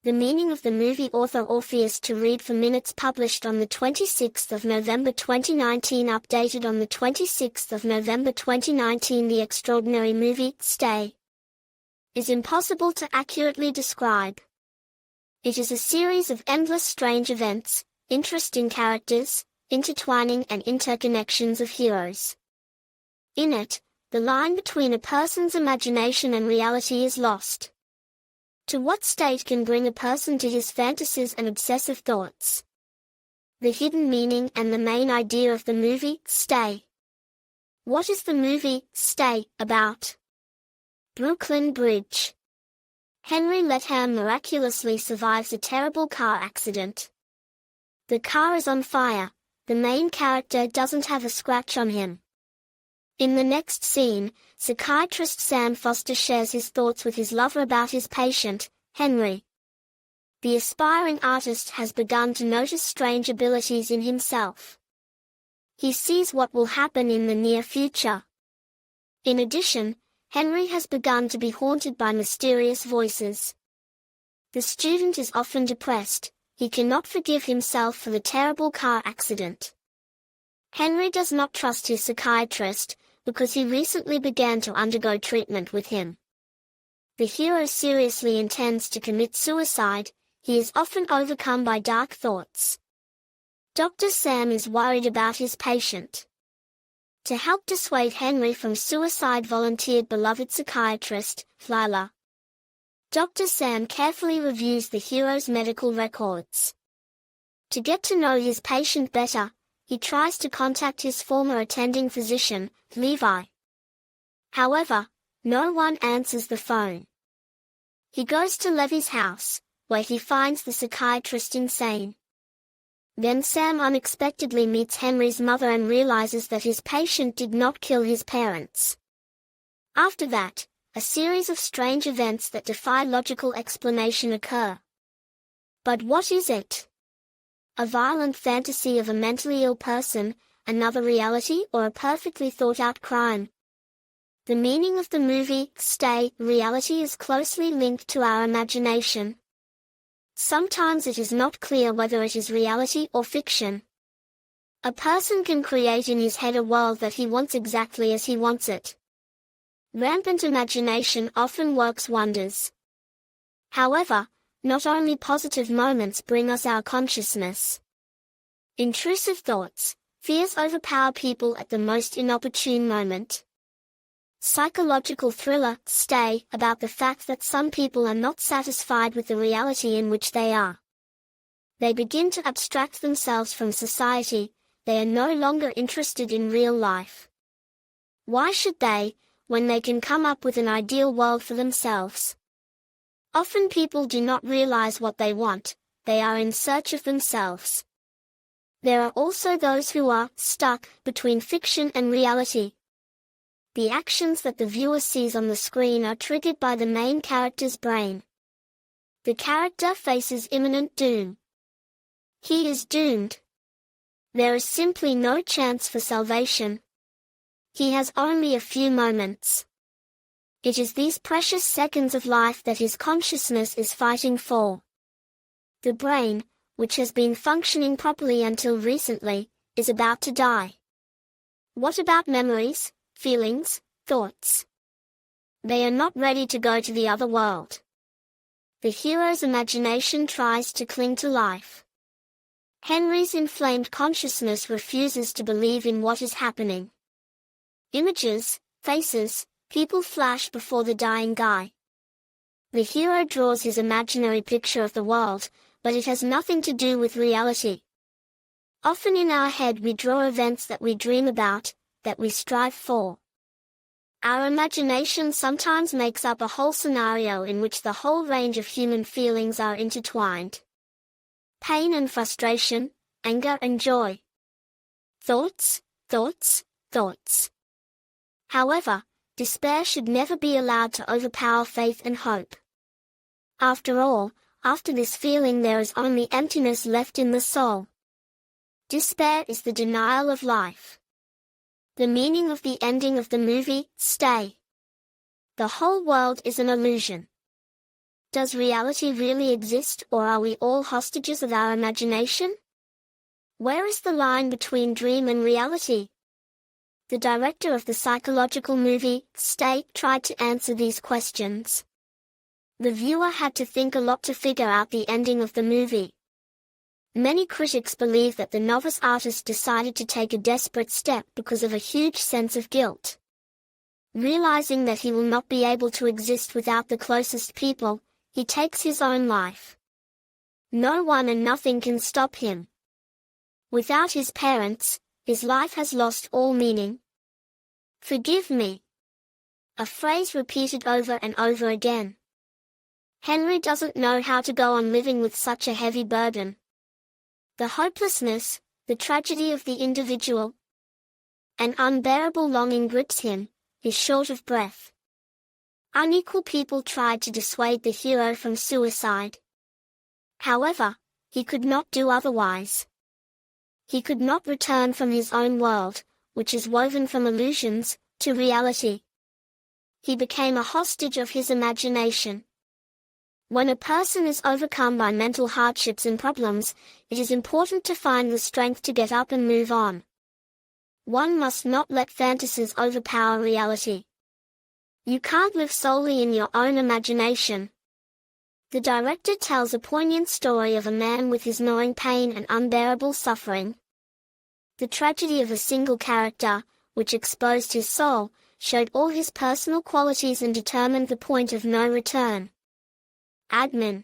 The meaning of the movie Author Orpheus to read for minutes published on the 26th of November 2019 updated on the 26th of November 2019 The extraordinary movie, Stay, is impossible to accurately describe. It is a series of endless strange events, interesting characters, intertwining and interconnections of heroes. In it, the line between a person's imagination and reality is lost. To what state can bring a person to his fantasies and obsessive thoughts? The hidden meaning and the main idea of the movie, Stay. What is the movie, Stay, about? Brooklyn Bridge. Henry Letham miraculously survives a terrible car accident. The car is on fire. The main character doesn't have a scratch on him. In the next scene, psychiatrist Sam Foster shares his thoughts with his lover about his patient, Henry. The aspiring artist has begun to notice strange abilities in himself. He sees what will happen in the near future. In addition, Henry has begun to be haunted by mysterious voices. The student is often depressed. He cannot forgive himself for the terrible car accident. Henry does not trust his psychiatrist, because he recently began to undergo treatment with him. The hero seriously intends to commit suicide. He is often overcome by dark thoughts. Dr. Sam is worried about his patient. To help dissuade Henry from suicide volunteered beloved psychiatrist, Lila. Dr. Sam carefully reviews the hero's medical records. To get to know his patient better, he tries to contact his former attending physician, Levi. However, no one answers the phone. He goes to Levy's house, where he finds the psychiatrist insane. Then Sam unexpectedly meets Henry's mother and realizes that his patient did not kill his parents. After that, a series of strange events that defy logical explanation occur. But what is it? A violent fantasy of a mentally ill person, another reality, or a perfectly thought-out crime? The meaning of the movie, Stay, reality is closely linked to our imagination. Sometimes it is not clear whether it is reality or fiction. A person can create in his head a world that he wants exactly as he wants it. Rampant imagination often works wonders. However, not only positive moments bring us our consciousness. Intrusive thoughts, fears overpower people at the most inopportune moment. Psychological thriller, Stay, about the fact that some people are not satisfied with the reality in which they are. They begin to abstract themselves from society. They are no longer interested in real life. Why should they, when they can come up with an ideal world for themselves? Often people do not realize what they want. They are in search of themselves. There are also those who are stuck between fiction and reality. The actions that the viewer sees on the screen are triggered by the main character's brain. The character faces imminent doom. He is doomed. There is simply no chance for salvation. He has only a few moments. It is these precious seconds of life that his consciousness is fighting for. The brain, which has been functioning properly until recently, is about to die. What about memories, feelings, thoughts? They are not ready to go to the other world. The hero's imagination tries to cling to life. Henry's inflamed consciousness refuses to believe in what is happening. Images, faces, people flash before the dying guy. The hero draws his imaginary picture of the world, but it has nothing to do with reality. Often in our head we draw events that we dream about, that we strive for. Our imagination sometimes makes up a whole scenario in which the whole range of human feelings are intertwined. Pain and frustration, anger and joy. Thoughts, thoughts, thoughts. However, despair should never be allowed to overpower faith and hope. After all, after this feeling there is only emptiness left in the soul. Despair is the denial of life. The meaning of the ending of the movie, Stay. The whole world is an illusion. Does reality really exist, or are we all hostages of our imagination? Where is the line between dream and reality? The director of the psychological movie, Stay, tried to answer these questions. The viewer had to think a lot to figure out the ending of the movie. Many critics believe that the novice artist decided to take a desperate step because of a huge sense of guilt. Realizing that he will not be able to exist without the closest people, he takes his own life. No one and nothing can stop him. Without his parents, his life has lost all meaning. Forgive me. A phrase repeated over and over again. Henry doesn't know how to go on living with such a heavy burden. The hopelessness, the tragedy of the individual. An unbearable longing grips him, he's short of breath. Unequal people tried to dissuade the hero from suicide. However, he could not do otherwise. He could not return from his own world, which is woven from illusions, to reality. He became a hostage of his imagination. When a person is overcome by mental hardships and problems, it is important to find the strength to get up and move on. One must not let fantasies overpower reality. You can't live solely in your own imagination. The director tells a poignant story of a man with his gnawing pain and unbearable suffering. The tragedy of a single character, which exposed his soul, showed all his personal qualities and determined the point of no return. Admin